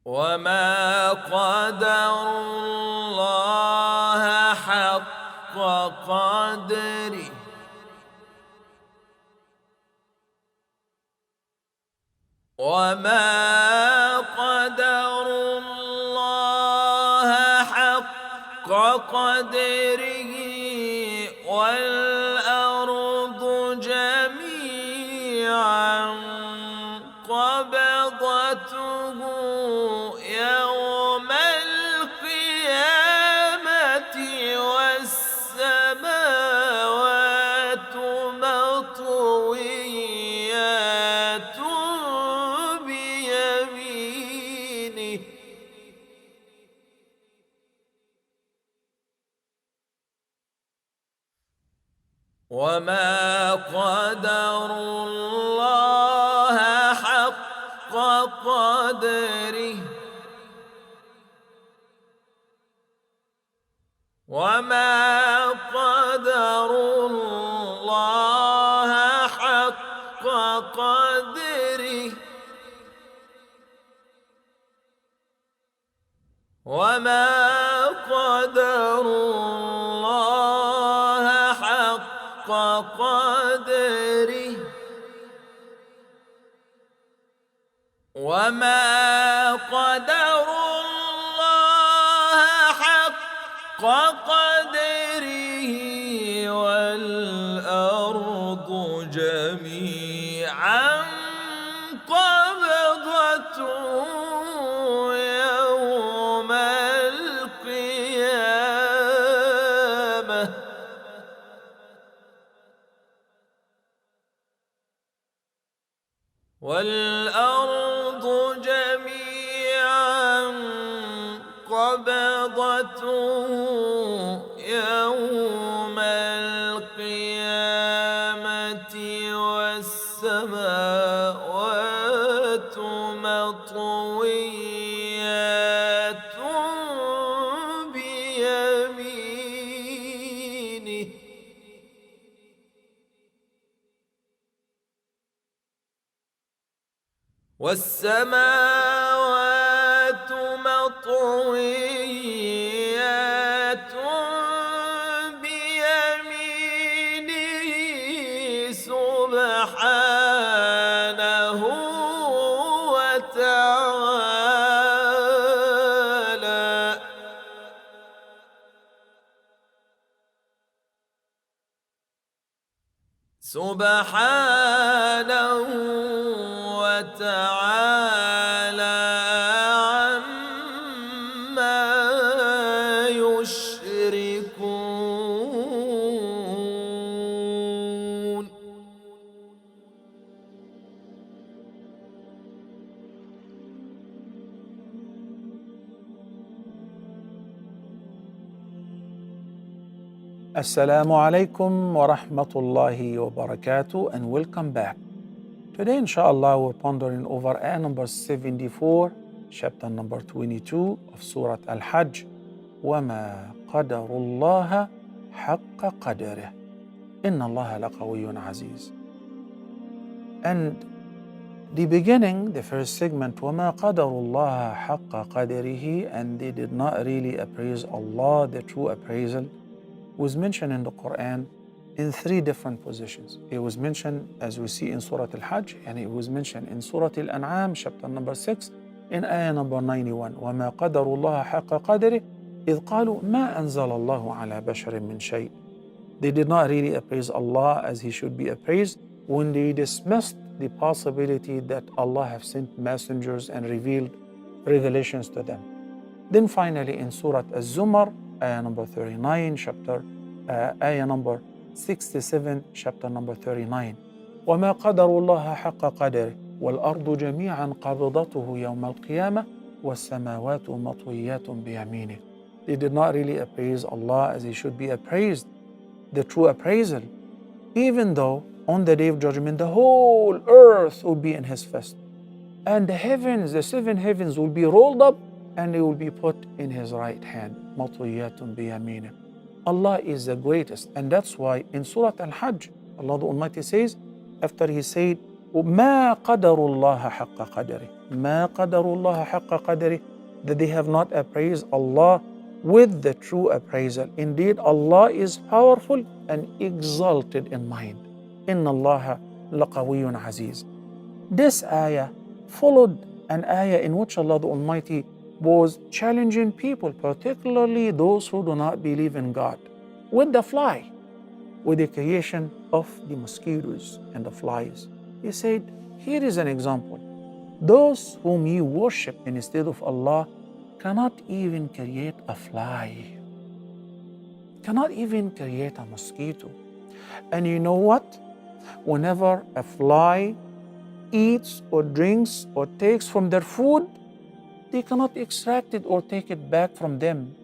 وما قدروا الله حق قدره وما قدروا الله حق قدره والأرض جميعا قبضته يوم القيامة والسماوات مطويات بيمينه وما قدروا الله حق قدره وما قدروا الله حق قدره وما قدروا الله حق قدره وما قدروا الله حق قدره والأرض جميعا قبضته يوم القيامة والأرض جميعا قبضته يوم القيامة والسماوات مطويات بيمينه والسماوات مطويات بيمينه سبحانه وتعالى سبحانه وتعالى عما يشركون. Assalamu alaikum wa rahmatullahi wa barakatuh, and welcome back. Today, inshallah, we're pondering over ayah number 74, chapter number 22 of Surah Al-Hajj. وَمَا قَدَرُ اللَّهَ حَقَّ قَدَرِهِ إِنَّ اللَّهَ لَقَوِيٌّ عَزِيزٌ. And the beginning, the first segment, وَمَا قَدَرُ اللَّهَ حَقَّ قَدَرِهِ, and they did not really appraise Allah, the true appraisal, was mentioned in the Quran in three different positions. It was mentioned, as we see in Surah Al-Hajj, and it was mentioned in Surah Al-An'am, chapter number 6, in ayah number 91. وَمَا قَدَرُ اللَّهَ حَقَّ قَدَرِهِ إِذْ قَالُوا مَا أَنزَلَ اللَّهُ عَلَى بَشَرٍ مِّن شَيْءٍ. They did not really appraise Allah as He should be appraised when they dismissed the possibility that Allah have sent messengers and revealed revelations to them. Then finally in Surah Az-Zumar, ayah number 39, ayah number 67, chapter number 39. وَمَا قَدَرُوا اللَّهَ حَقَّ قَدَرِهِ وَالْأَرْضُ جَمِيعًا قَبْضَتُهُ يَوْمَ الْقِيَامَةِ وَالسَّمَاوَاتُ مَطْوِيَّاتٌ بِيَمِينِهِ. They did not really appraise Allah as He should be appraised, the true appraisal, even though on the day of judgment the whole earth will be in His fist, and the heavens, the seven heavens, will be rolled up and they will be put in His right hand. مَطْوِيَّاتٌ بِيَمِينِهِ. Allah is the greatest, and that's why in Surah Al-Hajj, Allah the Almighty says, after He said ما قدروا الله حق قدره. ما قدروا الله حق قدره, that they have not appraised Allah with the true appraisal. Indeed, Allah is powerful and exalted in mind. Inna Allah laqawiyyun aziz. This ayah followed an ayah in which Allah the Almighty was challenging people, particularly those who do not believe in God, with the fly, with the creation of the mosquitoes and the flies. He said, here is an example. Those whom you worship instead of Allah cannot even create a fly, cannot even create a mosquito. And you know what? Whenever a fly eats or drinks or takes from their food, they cannot extract it or take it back from them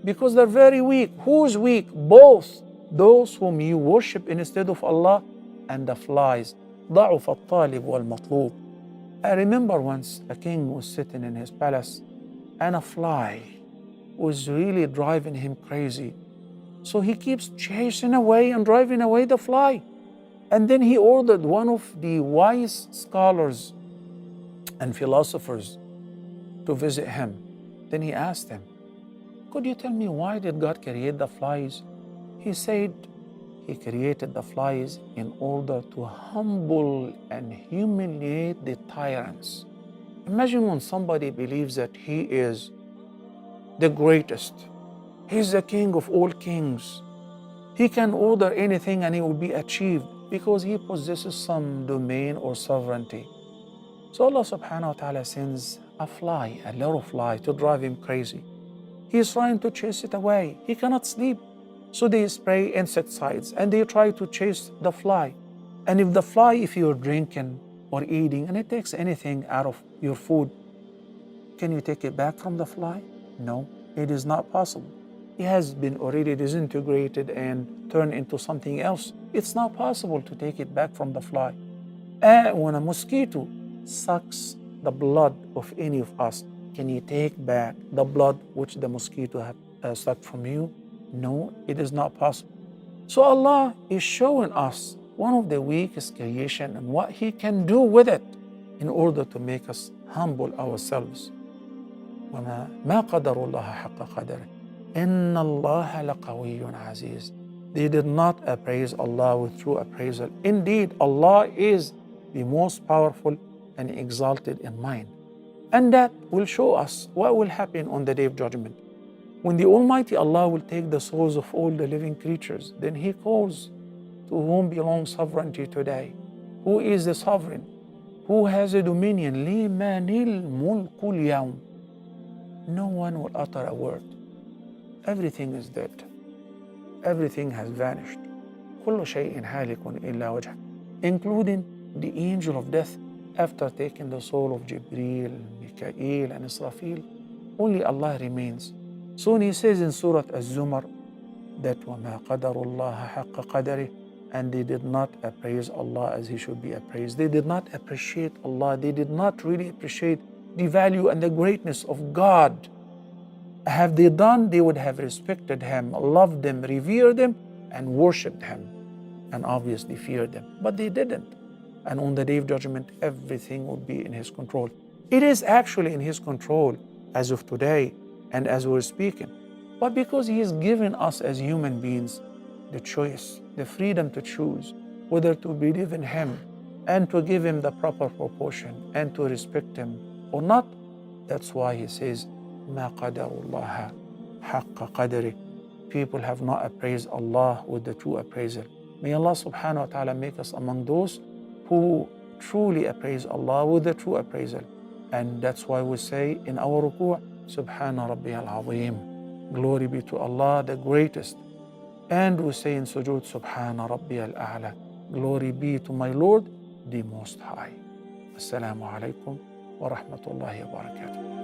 because they're very weak. Who's weak? Both those whom you worship instead of Allah and the flies. ضعف الطالب والمطلوب. I remember once a king was sitting in his palace and a fly was really driving him crazy. So he keeps chasing away and driving away the fly. And then he ordered one of the wise scholars and philosophers to visit him. Then he asked him, could you tell me why did God create the flies? He said, He created the flies in order to humble and humiliate the tyrants. Imagine when somebody believes that he is the greatest. He's the king of all kings. He can order anything and it will be achieved because he possesses some domain or sovereignty. So Allah subhanahu wa ta'ala sends a fly, a little fly, to drive him crazy. He's trying to chase it away. He cannot sleep. So they spray insecticides and they try to chase the fly. And if you're drinking or eating and it takes anything out of your food, can you take it back from the fly? No, it is not possible. It has been already disintegrated and turned into something else. It's not possible to take it back from the fly. And when a mosquito sucks the blood of any of us, can you take back the blood which the mosquito have sucked from you? No, it is not possible. So Allah is showing us one of the weakest creation and what He can do with it in order to make us humble ourselves. ما قدر الله حق قدره إن الله لقوي عزيز. They did not appraise Allah with true appraisal. Indeed, Allah is the most powerful and exalted in mind. And that will show us what will happen on the Day of Judgment. When the Almighty Allah will take the souls of all the living creatures, then He calls to whom belongs sovereignty today. Who is the sovereign? Who has a dominion? لِمَنِ الْمُلْكُ الْيَوْمِ. No one will utter a word. Everything is dead. Everything has vanished. كُلُّ شَيْءٍ هَالِكٌ إِلَّا وَجْهَهُ. Including the angel of death after taking the soul of Jibreel, Mikael, and Israfil. Only Allah remains. Soon He says in Surah Az-Zumar that وَمَا قَدَرُ اللَّهَ حَقَّ قَدَرِهِ, and they did not appraise Allah as He should be appraised. They did not appreciate Allah. They did not really appreciate the value and the greatness of God. Have they done, they would have respected Him, loved Him, revered Him, and worshipped Him, and obviously feared Him. But they didn't. And on the Day of Judgment, everything will be in His control. It is actually in His control as of today and as we're speaking. But because He has given us as human beings the choice, the freedom to choose whether to believe in Him and to give Him the proper proportion and to respect Him or not, that's why He says, مَا قَدَرُ اللَّهَ حَقَّ قَدَرِهِ. People have not appraised Allah with the true appraisal. May Allah subhanahu wa ta'ala make us among those who truly appraise Allah with the true appraisal. And that's why we say in our ruku', Subhana Rabbiyal Azim. Glory be to Allah, the greatest. And we say in sujood, Subhana Rabbiyal A'la. Glory be to my Lord, the Most High. Assalamu alaikum wa rahmatullahi wa barakatuh.